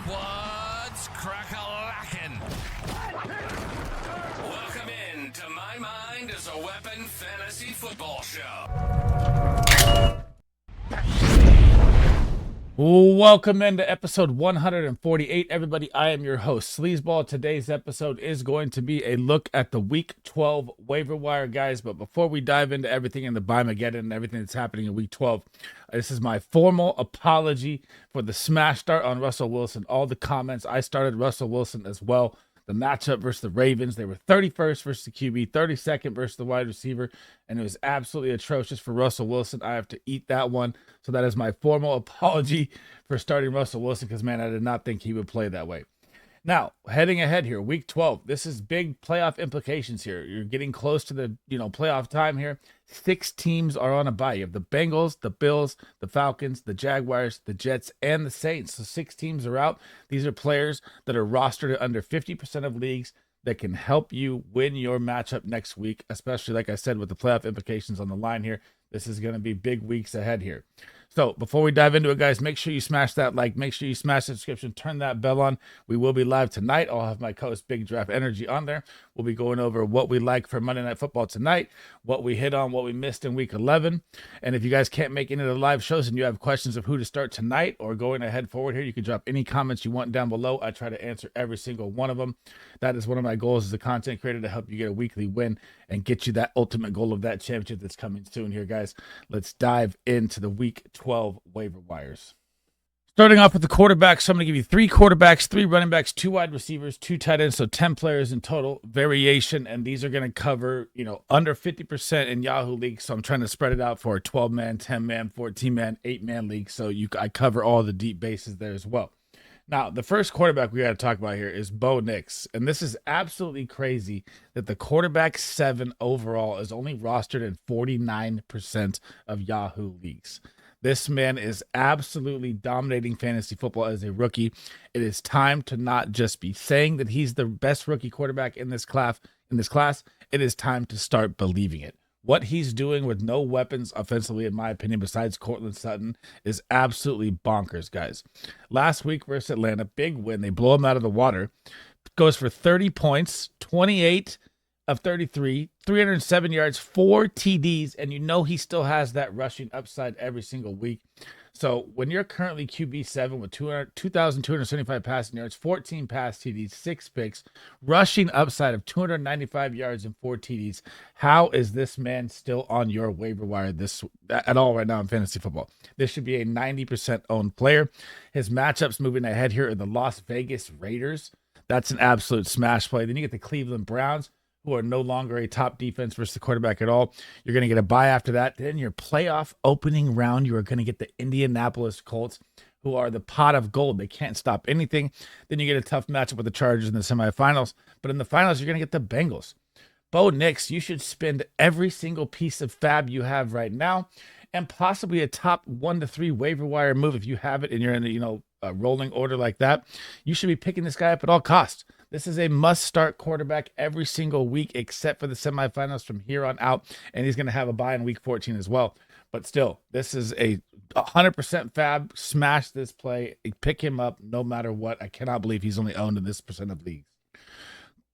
What's crack-a-lackin'? Welcome in to My Mind is a Weapon Fantasy Football Show. Welcome into episode 148, everybody. I am your host, SleezBall. Today's episode is going to be a look at the Week 12 waiver wire, guys. But before we dive into everything in the Byemageddon and everything that's happening in Week 12, this is my formal apology for the smash start on Russell Wilson. All the comments, I started Russell Wilson as well. The matchup versus the Ravens, they were 31st versus the QB, 32nd versus the wide receiver, and it was absolutely atrocious for Russell Wilson. I have to eat that one. So that is my formal apology for starting Russell Wilson because, man, I did not think he would play that way. Now, heading ahead here, Week 12, this is big playoff implications here. You're getting close to the playoff time here. 6 teams are on a bye. You have the Bengals, the Bills, the Falcons, the Jaguars, the Jets, and the Saints. So 6 teams are out. These are players that are rostered at under 50% of leagues that can help you win your matchup next week, especially, like I said, with the playoff implications on the line here. This is going to be big weeks ahead here. So before we dive into it, guys, make sure you smash that like, make sure you smash the subscription, turn that bell on. We will be live tonight. I'll have my co-host Big Draft Energy on there. We'll be going over what we like for Monday Night Football tonight, what we hit on, what we missed in Week 11. And if you guys can't make any of the live shows and you have questions of who to start tonight or going ahead forward here, you can drop any comments you want down below. I try to answer every single one of them. That is one of my goals as a content creator, to help you get a weekly win and get you that ultimate goal of that championship that's coming soon here, guys. Let's dive into the Week 12 waiver wires. Starting off with the quarterbacks, so I'm going to give you 3 quarterbacks, 3 running backs, 2 wide receivers, 2 tight ends, so 10 players in total variation, and these are going to cover, under 50% in Yahoo leagues, so I'm trying to spread it out for a 12-man, 10-man, 14-man, 8-man league, so I cover all the deep bases there as well. Now, the first quarterback we got to talk about here is Bo Nix, and this is absolutely crazy that the quarterback 7 overall is only rostered in 49% of Yahoo leagues. This man is absolutely dominating fantasy football as a rookie. It is time to not just be saying that he's the best rookie quarterback in this class. It is time to start believing it. What he's doing with no weapons offensively, in my opinion, besides Cortland Sutton, is absolutely bonkers, guys. Last week versus Atlanta, big win. They blow him out of the water. Goes for 30 points, 28 of 33, 307 yards, 4 TDs, and he still has that rushing upside every single week. So when you're currently QB7 with 2,275 passing yards, 14 pass TDs, 6 picks, rushing upside of 295 yards and 4 TDs, how is this man still on your waiver wire at all right now in fantasy football? This should be a 90% owned player. His matchups moving ahead here are the Las Vegas Raiders. That's an absolute smash play. Then you get the Cleveland Browns, who are no longer a top defense versus the quarterback at all. You're going to get a bye after that. Then your playoff opening round, you are going to get the Indianapolis Colts, who are the pot of gold. They can't stop anything. Then you get a tough matchup with the Chargers in the semifinals. But in the finals, you're going to get the Bengals. Bo Nix, you should spend every single piece of FAAB you have right now, and possibly a top 1 to 3 waiver wire move if you have it and you're in a rolling order like that. You should be picking this guy up at all costs. This is a must-start quarterback every single week except for the semifinals from here on out, and he's going to have a bye in Week 14 as well. But still, this is a 100% FAAB. Smash this play. Pick him up no matter what. I cannot believe he's only owned in this percent of leagues.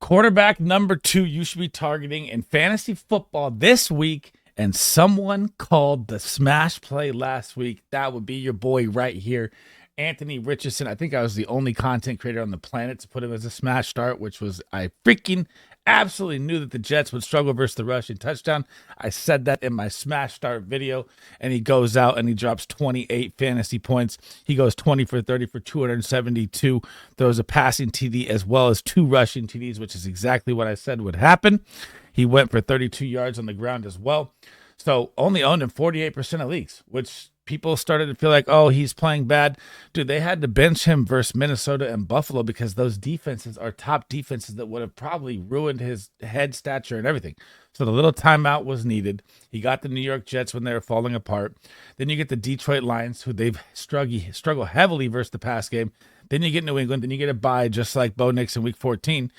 Quarterback number 2 you should be targeting in fantasy football this week, and someone called the smash play last week. That would be your boy right here, Anthony Richardson. I think I was the only content creator on the planet to put him as a smash start, which was I freaking absolutely knew that the Jets would struggle versus the rushing touchdown. I said that in my smash start video, and he goes out and he drops 28 fantasy points. He goes 20 for 30 for 272. Throws a passing TD as well as 2 rushing TDs, which is exactly what I said would happen. He went for 32 yards on the ground as well. So only owned in 48% of leagues, which people started to feel like, oh, he's playing bad. Dude, they had to bench him versus Minnesota and Buffalo because those defenses are top defenses that would have probably ruined his head stature and everything. So the little timeout was needed. He got the New York Jets when they were falling apart. Then you get the Detroit Lions, who they've struggle heavily versus the pass game. Then you get New England. Then you get a bye, just like Bo Nix in Week 14.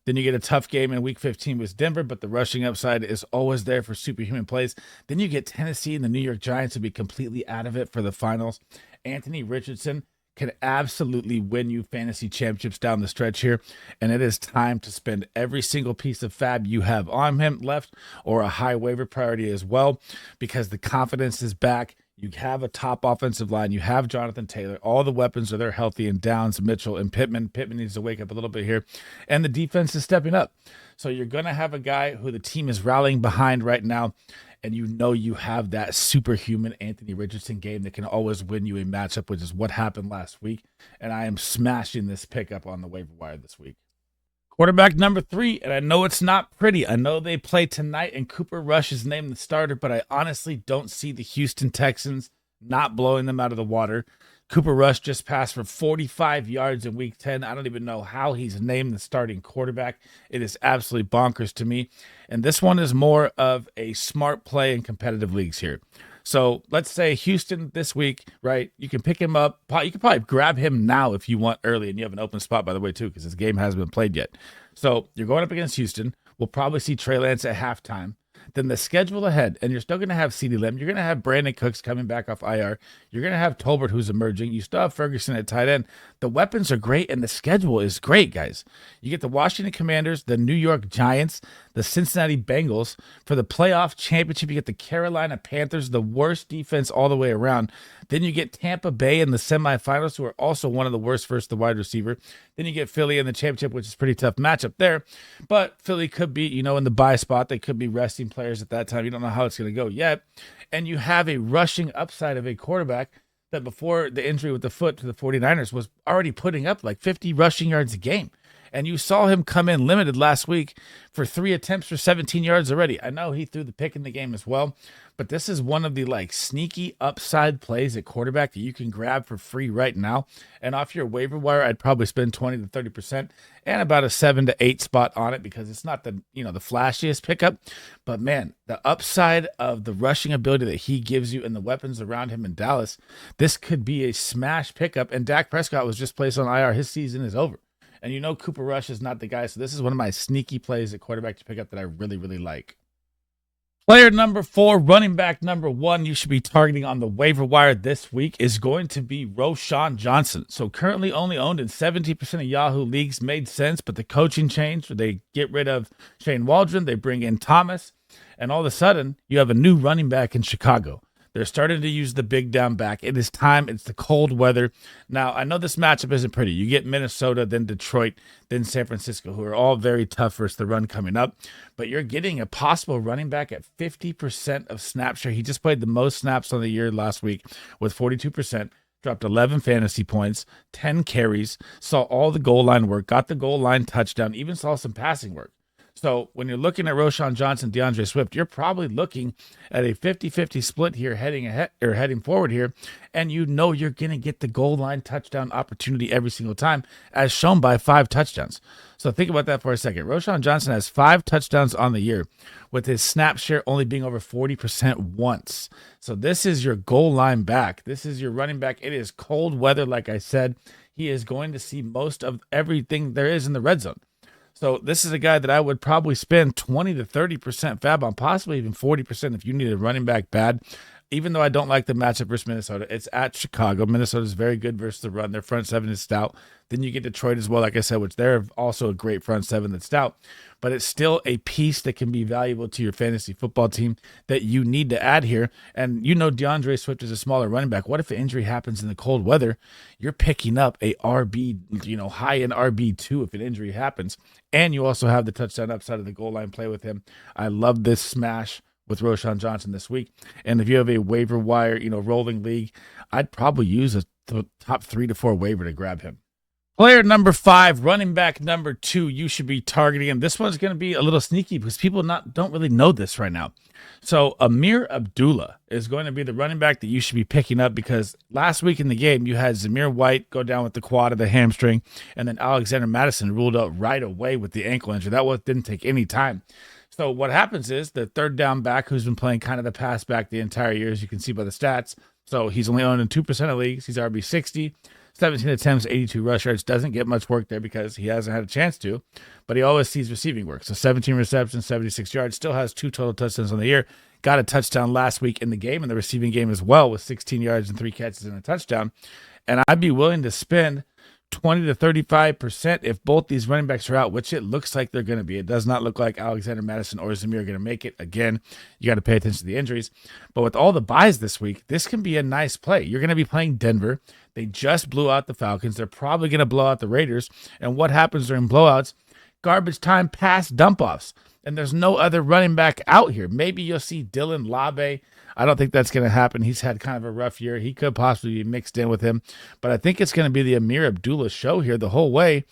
Then you get a tough game in Week 15 with Denver, but the rushing upside is always there for superhuman plays. Then you get Tennessee and the New York Giants to be completely out of it for the finals. Anthony Richardson can absolutely win you fantasy championships down the stretch here. And it is time to spend every single piece of FAAB you have on him left, or a high waiver priority as well, because the confidence is back. You have a top offensive line. You have Jonathan Taylor. All the weapons are there healthy, and Downs, Mitchell, and Pittman. Pittman needs to wake up a little bit here. And the defense is stepping up. So you're going to have a guy who the team is rallying behind right now. And you know you have that superhuman Anthony Richardson game that can always win you a matchup, which is what happened last week. And I am smashing this pickup on the waiver wire this week. Quarterback number 3, and I know it's not pretty. I know they play tonight, and Cooper Rush is named the starter, but I honestly don't see the Houston Texans not blowing them out of the water. Cooper Rush just passed for 45 yards in week 10. I don't even know how he's named the starting quarterback. It is absolutely bonkers to me. And this one is more of a smart play in competitive leagues here. So let's say Houston this week, right? You can pick him up. You can probably grab him now if you want early, and you have an open spot, by the way, too, because this game hasn't been played yet. So you're going up against Houston. We'll probably see Trey Lance at halftime. Then the schedule ahead, and you're still going to have CeeDee Lamb. You're going to have Brandon Cooks coming back off IR. You're going to have Tolbert, who's emerging. You still have Ferguson at tight end. The weapons are great, and the schedule is great, guys. You get the Washington Commanders, the New York Giants, the Cincinnati Bengals. For the playoff championship, you get the Carolina Panthers, the worst defense all the way around. Then you get Tampa Bay in the semifinals, who are also one of the worst versus the wide receiver. Then you get Philly in the championship, which is a pretty tough matchup there. But Philly could be, in the bye spot. They could be resting players at that time. You don't know how it's going to go yet. And you have a rushing upside of a quarterback that before the injury with the foot to the 49ers was already putting up like 50 rushing yards a game. And you saw him come in limited last week for 3 attempts for 17 yards already. I know he threw the pick in the game as well, but this is one of the sneaky upside plays at quarterback that you can grab for free right now. And off your waiver wire, I'd probably spend 20 to 30% and about a 7 to 8 spot on it, because it's not the flashiest pickup, but man, the upside of the rushing ability that he gives you and the weapons around him in Dallas, this could be a smash pickup. And Dak Prescott was just placed on IR. His season is over. And Cooper Rush is not the guy. So this is one of my sneaky plays at quarterback to pick up that I really, really like. Player number 4, running back number 1, you should be targeting on the waiver wire this week is going to be Roshan Johnson. So currently only owned in 70% of Yahoo leagues. Made sense, but the coaching changed. They get rid of Shane Waldron. They bring in Thomas. And all of a sudden, you have a new running back in Chicago. They're starting to use the big down back. It is time. It's the cold weather. Now, I know this matchup isn't pretty. You get Minnesota, then Detroit, then San Francisco, who are all very tough versus the run coming up. But you're getting a possible running back at 50% of snap share. He just played the most snaps on the year last week with 42%. Dropped 11 fantasy points, 10 carries, saw all the goal line work, got the goal line touchdown, even saw some passing work. So when you're looking at Roshan Johnson, DeAndre Swift, you're probably looking at a 50-50 split here heading forward here, and you're going to get the goal line touchdown opportunity every single time, as shown by 5 touchdowns. So think about that for a second. Roshan Johnson has 5 touchdowns on the year, with his snap share only being over 40% once. So this is your goal line back. This is your running back. It is cold weather, like I said. He is going to see most of everything there is in the red zone. So this is a guy that I would probably spend 20 to 30% FAAB on, possibly even 40% if you need a running back bad. Even though I don't like the matchup versus Minnesota, it's at Chicago. Minnesota is very good versus the run. Their front seven is stout. Then you get Detroit as well, like I said, which they're also a great front seven that's stout. But it's still a piece that can be valuable to your fantasy football team that you need to add here. And DeAndre Swift is a smaller running back. What if an injury happens in the cold weather? You're picking up a RB, high-end RB2 if an injury happens. And you also have the touchdown upside of the goal line play with him. I love this smash with Roshan Johnson this week. And if you have a waiver wire, rolling league, I'd probably use a top 3 to 4 waiver to grab him. Player number 5, running back number 2, you should be targeting him. This one's going to be a little sneaky because people don't really know this right now. So Amir Abdullah is going to be the running back that you should be picking up, because last week in the game, you had Zamir White go down with the quad of the hamstring, and then Alexander Madison ruled out right away with the ankle injury. That didn't take any time. So what happens is the third down back, who's been playing kind of the pass back the entire year, as you can see by the stats. So he's only owned in 2% of leagues. He's RB60. 17 attempts, 82 rush yards. Doesn't get much work there because he hasn't had a chance to, but he always sees receiving work. So 17 receptions, 76 yards, still has 2 total touchdowns on the year. Got a touchdown last week in the game, in the receiving game as well, with 16 yards and 3 catches and a touchdown. And I'd be willing to spend 20 to 35% if both these running backs are out, which it looks like they're going to be. It does not look like Alexander Madison or Zamir are going to make it. Again, you got to pay attention to the injuries. But with all the buys this week, this can be a nice play. You're going to be playing Denver. They just blew out the Falcons. They're probably going to blow out the Raiders. And what happens during blowouts? Garbage time pass dump-offs. And there's no other running back out here. Maybe you'll see Dylan Labe. I don't think that's going to happen. He's had kind of a rough year. He could possibly be mixed in with him. But I think it's going to be the Amir Abdullah show here the whole way.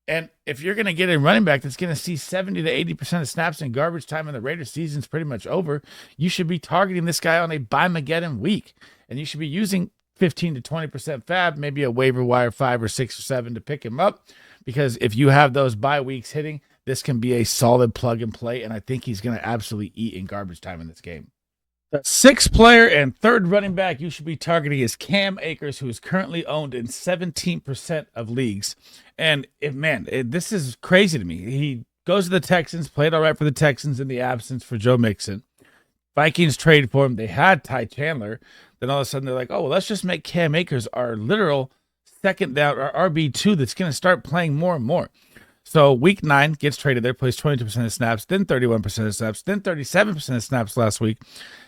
And if you're going to get a running back that's going to see 70 to 80% of snaps in garbage time and the Raiders season's pretty much over, you should be targeting this guy on a Byemageddon week. And you should be using 15 to 20% FAAB, maybe a waiver wire 5 or 6 or 7 to pick him up. Because if you have those bye weeks hitting, this can be a solid plug and play. And I think he's going to absolutely eat in garbage time in this game. The 6th player and 3rd running back you should be targeting is Cam Akers, who is currently owned in 17% of leagues. And this is crazy to me. He goes to the Texans, played all right for the Texans in the absence for Joe Mixon. Vikings traded for him. They had Ty Chandler. Then all of a sudden they're like, oh, well, let's just make Cam Akers our literal second down, our RB2 that's going to start playing more and more. So week 9 gets traded there, plays 22% of snaps, then 31% of snaps, then 37% of snaps last week.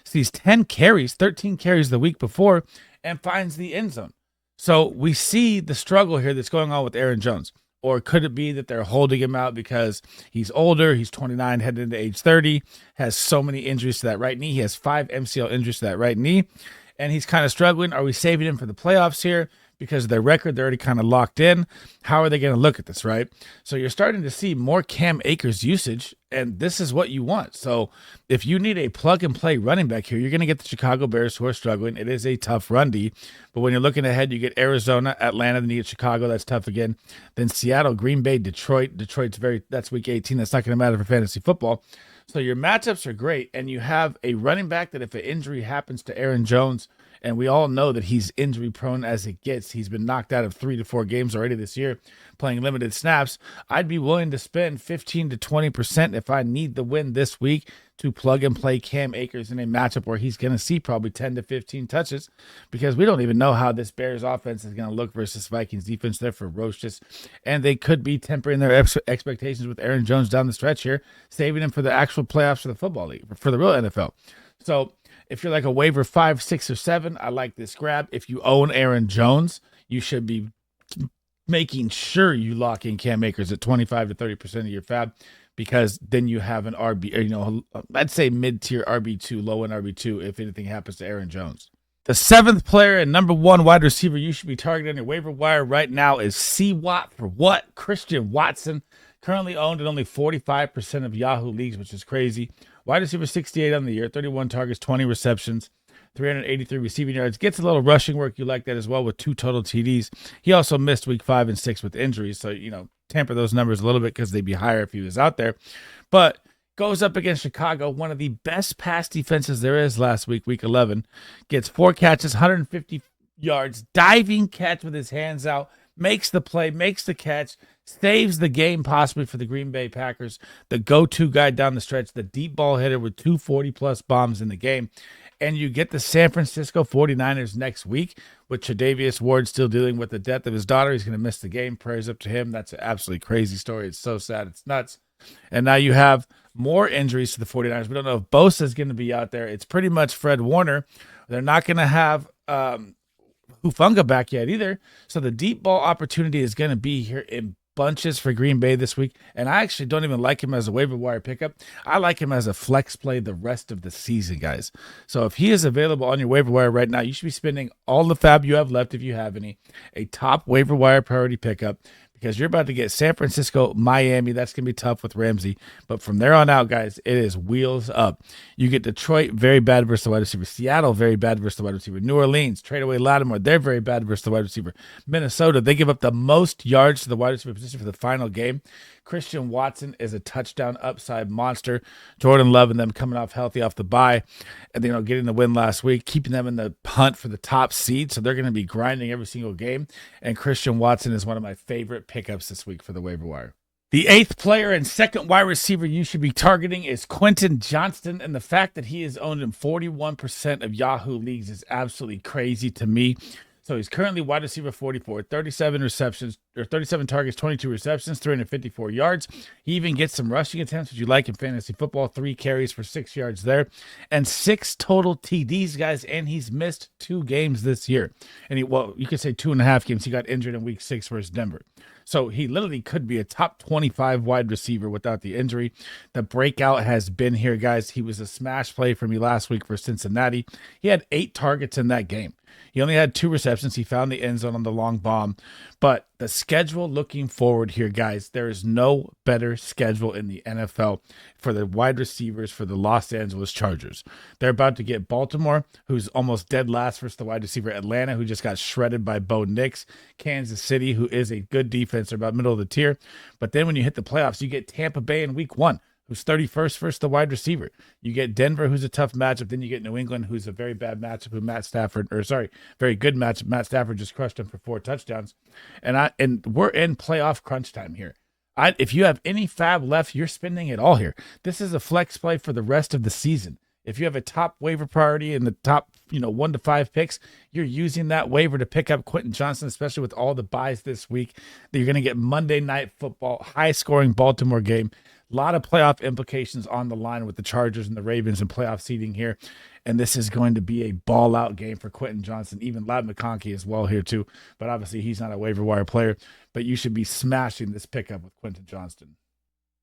Sees 10 carries, 13 carries the week before, and finds the end zone. So we see the struggle here that's going on with Aaron Jones. Or could it be that they're holding him out because he's older, he's 29, headed into age 30, has so many injuries to that right knee. He has 5 MCL injuries to that right knee, and he's kind of struggling. Are we saving him for the playoffs here? Because of their record, they're already kind of locked in. How are they going to look at this, right? So you're starting to see more Cam Akers usage, and this is what you want. So if you need a plug-and-play running back here, you're going to get the Chicago Bears, who are struggling. It is a tough run D, but when you're looking ahead, you get Arizona, Atlanta, then you get Chicago. That's tough again. Then Seattle, Green Bay, Detroit. That's week 18. That's not going to matter for fantasy football. So your matchups are great, and you have a running back that if an injury happens to Aaron Jones, and we all know that he's injury prone as it gets. He's been knocked out of 3 to 4 games already this year, playing limited snaps. I'd be willing to spend 15 to 20% if I need the win this week to plug and play Cam Akers in a matchup where he's going to see probably 10 to 15 touches, because we don't even know how this Bears offense is going to look versus Vikings defense. They're ferocious, and they could be tempering their expectations with Aaron Jones down the stretch here, saving him for the actual playoffs for the football league, for the real NFL. So if you're like a waiver 5, 6, or 7, I like this grab. If you own Aaron Jones, you should be making sure you lock in Cam Akers at 25 to 30% of your FAAB, because then you have an RB, I'd say mid-tier RB2, low-end RB2 if anything happens to Aaron Jones. The 7th player and number 1 wide receiver you should be targeting on your waiver wire right now is C-Watt for what? Christian Watson, currently owned in only 45% of Yahoo leagues, which is crazy. Wide receiver 68 on the year, 31 targets, 20 receptions, 383 receiving yards. Gets a little rushing work. You like that as well with 2 total TDs. He also missed week 5 and 6 with injuries. So, tamper those numbers a little bit because they'd be higher if he was out there. But goes up against Chicago, one of the best pass defenses there is last week, week 11. Gets 4 catches, 150 yards, diving catch with his hands out. Makes the play, makes the catch, saves the game possibly for the Green Bay Packers, the go-to guy down the stretch, the deep ball hitter with 240-plus bombs in the game. And you get the San Francisco 49ers next week with Tre'Davious Ward still dealing with the death of his daughter. He's going to miss the game. Prayers up to him. That's an absolutely crazy story. It's so sad. It's nuts. And now you have more injuries to the 49ers. We don't know if Bosa is going to be out there. It's pretty much Fred Warner. They're not going to have Hufanga back yet either. So the deep ball opportunity is going to be here in bunches for Green Bay this week. And I actually don't even like him as a waiver wire pickup. I like him as a flex play the rest of the season, guys. So if he is available on your waiver wire right now, you should be spending all the FAAB you have left, if you have any, a top waiver wire priority pickup, because you're about to get San Francisco, Miami. That's going to be tough with Ramsey. But from there on out, guys, it is wheels up. You get Detroit, very bad versus the wide receiver. Seattle, very bad versus the wide receiver. New Orleans, trade away Lattimore. They're very bad versus the wide receiver. Minnesota, they give up the most yards to the wide receiver position for the final game. Christian Watson is a touchdown upside monster. Jordan Love and them coming off healthy off the bye, and getting the win last week, keeping them in the hunt for the top seed. So they're going to be grinding every single game. And Christian Watson is one of my favorite pickups this week for the waiver wire. The 8th player and second wide receiver you should be targeting is Quinton Johnson, and the fact that he is owned in 41% of Yahoo leagues is absolutely crazy to me. So he's currently wide receiver 44, 37 receptions, or 37 targets, 22 receptions, 354 yards. He even gets some rushing attempts, which you like in fantasy football, 3 carries for 6 yards there, and 6 total TDs, guys, and he's missed 2 games this year. And you could say 2.5 games. He got injured in week 6 versus Denver. So he literally could be a top 25 wide receiver without the injury. The breakout has been here, guys. He was a smash play for me last week for Cincinnati. He had 8 targets in that game. He only had 2 receptions. He found the end zone on the long bomb. But the schedule looking forward here, guys, there is no better schedule in the NFL for the wide receivers for the Los Angeles Chargers. They're about to get Baltimore, who's almost dead last versus the wide receiver. Atlanta, who just got shredded by Bo Nix. Kansas City, who is a good defense. They're about middle of the tier. But then when you hit the playoffs, you get Tampa Bay in week 1. Who's 31st versus the wide receiver. You get Denver, who's a tough matchup. Then you get New England, who's a very bad matchup with very good matchup. Matt Stafford just crushed him for 4 touchdowns. And we're in playoff crunch time here. If you have any FAAB left, you're spending it all here. This is a flex play for the rest of the season. If you have a top waiver priority in the top, 1 to 5 picks, you're using that waiver to pick up Quinton Johnson, especially with all the buys this week. You're going to get Monday Night Football, high-scoring Baltimore game. A lot of playoff implications on the line with the Chargers and the Ravens and playoff seeding here. And this is going to be a ball-out game for Quinton Johnson. Even Ladd McConkey as well here too. But obviously he's not a waiver wire player. But you should be smashing this pickup with Quinton Johnson.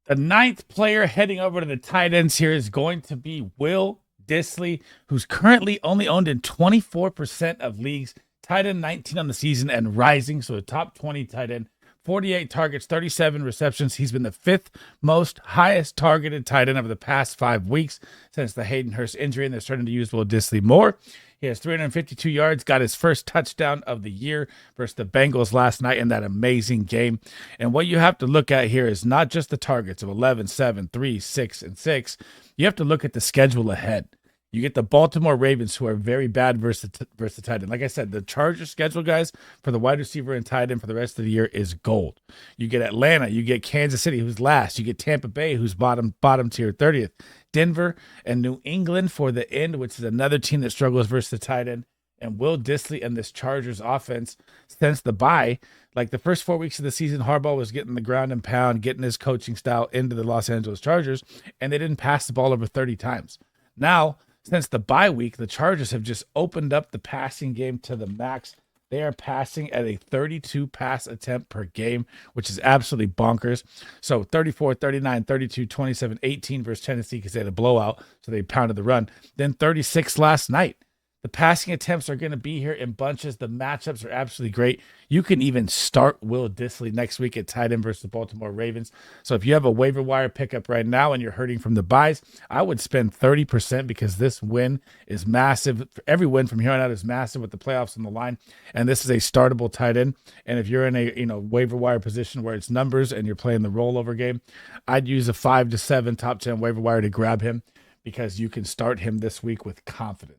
The 9th player heading over to the tight ends here is going to be Will Dissly, who's currently only owned in 24% of leagues. Tight end 19 on the season and rising. So a top 20 tight end. 48 targets, 37 receptions. He's been the 5th most highest targeted tight end over the past 5 weeks since the Hayden Hurst injury, and they're starting to use Will Dissly more. He has 352 yards, got his first touchdown of the year versus the Bengals last night in that amazing game. And what you have to look at here is not just the targets of 11, 7, 3, 6, and 6. You have to look at the schedule ahead. You get the Baltimore Ravens, who are very bad versus the tight end. Like I said, the Chargers schedule, guys, for the wide receiver and tight end for the rest of the year is gold. You get Atlanta. You get Kansas City, who's last. You get Tampa Bay, who's bottom tier 30th. Denver and New England for the end, which is another team that struggles versus the tight end. And Will Dissly and this Chargers offense, since the bye, like the first 4 weeks of the season, Harbaugh was getting the ground and pound, getting his coaching style into the Los Angeles Chargers, and they didn't pass the ball over 30 times. Now, since the bye week, the Chargers have just opened up the passing game to the max. They are passing at a 32 pass attempt per game, which is absolutely bonkers. So 34, 39, 32, 27, 18 versus Tennessee because they had a blowout, so they pounded the run. Then 36 last night. The passing attempts are going to be here in bunches. The matchups are absolutely great. You can even start Will Dissly next week at tight end versus the Baltimore Ravens. So if you have a waiver wire pickup right now and you're hurting from the buys, I would spend 30% because this win is massive. Every win from here on out is massive with the playoffs on the line. And this is a startable tight end. And if you're in a waiver wire position where it's numbers and you're playing the rollover game, I'd use a 5 to 7 top 10 waiver wire to grab him because you can start him this week with confidence.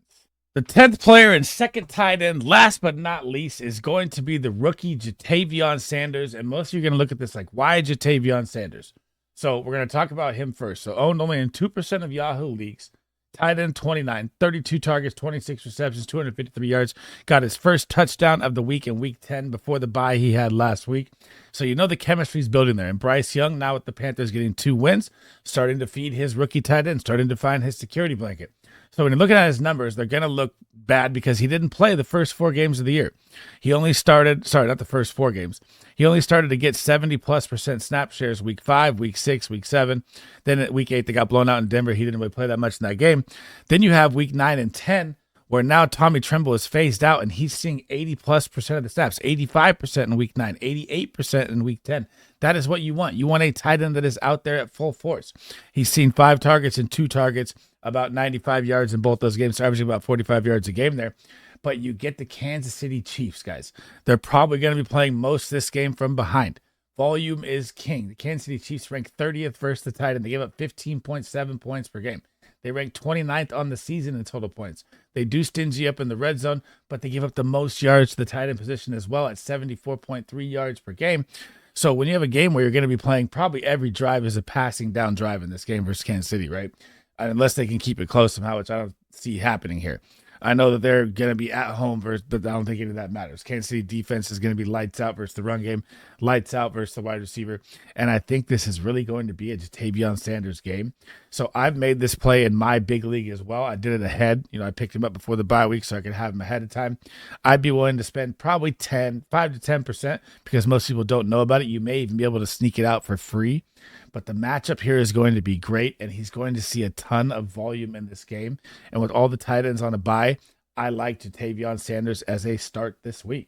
The 10th player and second tight end, last but not least, is going to be the rookie Jayon Sanders. And most of you are going to look at this like, why Jayon Sanders? So we're going to talk about him first. So owned only in 2% of Yahoo leagues. Tight end 29, 32 targets, 26 receptions, 253 yards. Got his first touchdown of the week in week 10 before the bye he had last week. So you know the chemistry's building there. And Bryce Young, now with the Panthers getting 2 wins, starting to feed his rookie tight end, starting to find his security blanket. So when you're looking at his numbers, they're going to look bad because he didn't play the first 4 games of the year. He only started, not the first 4 games. He only started to get 70+% snap shares week 5, week 6, week 7. Then at week 8, they got blown out in Denver. He didn't really play that much in that game. Then you have week 9 and 10 where now Tommy Tremble is phased out and he's seeing 80+% of the snaps, 85% in week 9, 88% in week 10. That is what you want. You want a tight end that is out there at full force. He's seen 5 targets and 2 targets, about 95 yards in both those games, so averaging about 45 yards a game there. But you get the Kansas City Chiefs, guys. They're probably going to be playing most of this game from behind. Volume is king. The Kansas City Chiefs ranked 30th versus the tight end. They gave up 15.7 points per game. They ranked 29th on the season in total points. They do stingy up in the red zone, but they give up the most yards to the tight end position as well at 74.3 yards per game. So when you have a game where you're going to be playing, probably every drive is a passing down drive in this game versus Kansas City, right? Unless they can keep it close somehow, which I don't see happening here. I know that they're going to be at home, but I don't think any of that matters. Kansas City defense is going to be lights out versus the run game, lights out versus the wide receiver. And I think this is really going to be a Jayon Sanders game. So I've made this play in my big league as well. I did it ahead. I picked him up before the bye week so I could have him ahead of time. I'd be willing to spend probably 5 to 10% because most people don't know about it. You may even be able to sneak it out for free. But the matchup here is going to be great, and he's going to see a ton of volume in this game. And with all the tight ends on a bye, I like Jayon Sanders as a start this week.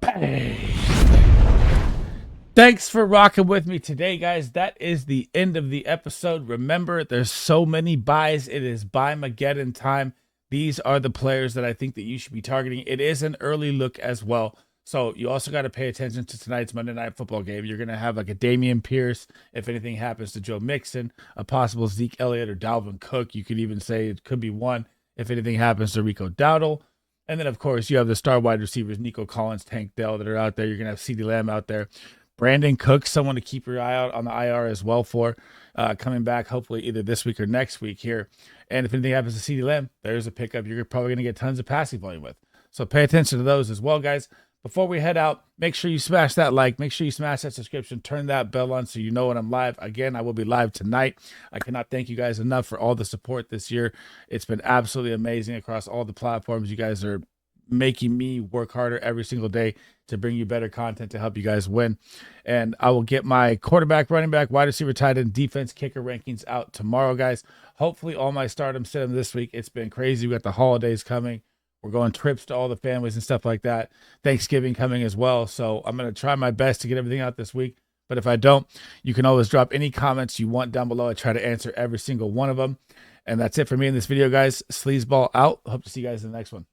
Hey. Thanks for rocking with me today, guys. That is the end of the episode. Remember, there's so many buys. It is Byemageddon time. These are the players that I think that you should be targeting. It is an early look as well. So you also got to pay attention to tonight's Monday Night Football game. You're going to have like a Dameon Pierce if anything happens to Joe Mixon, a possible Zeke Elliott or Dalvin Cook. You could even say it could be one if anything happens to Rico Dowdle. And then, of course, you have the star wide receivers, Nico Collins, Tank Dell, that are out there. You're going to have CeeDee Lamb out there. Brandon Cook, someone to keep your eye out on the IR as well for coming back hopefully either this week or next week here. And if anything happens to CeeDee Lamb, there's a pickup you're probably going to get tons of passing volume with. So pay attention to those as well, guys. Before we head out, make sure you smash that like, make sure you smash that subscription, turn that bell on so you know when I'm live. Again, I will be live tonight. I cannot thank you guys enough for all the support this year. It's been absolutely amazing across all the platforms. You guys are making me work harder every single day to bring you better content to help you guys win. And I will get my quarterback, running back, wide receiver, tight end, defense, kicker rankings out tomorrow, guys. Hopefully all my stardom sit them this week. It's been crazy. We got the holidays coming. We're going trips to all the families and stuff like that. Thanksgiving coming as well. So I'm going to try my best to get everything out this week. But if I don't, you can always drop any comments you want down below. I try to answer every single one of them. And that's it for me in this video, guys. SleezBall out. Hope to see you guys in the next one.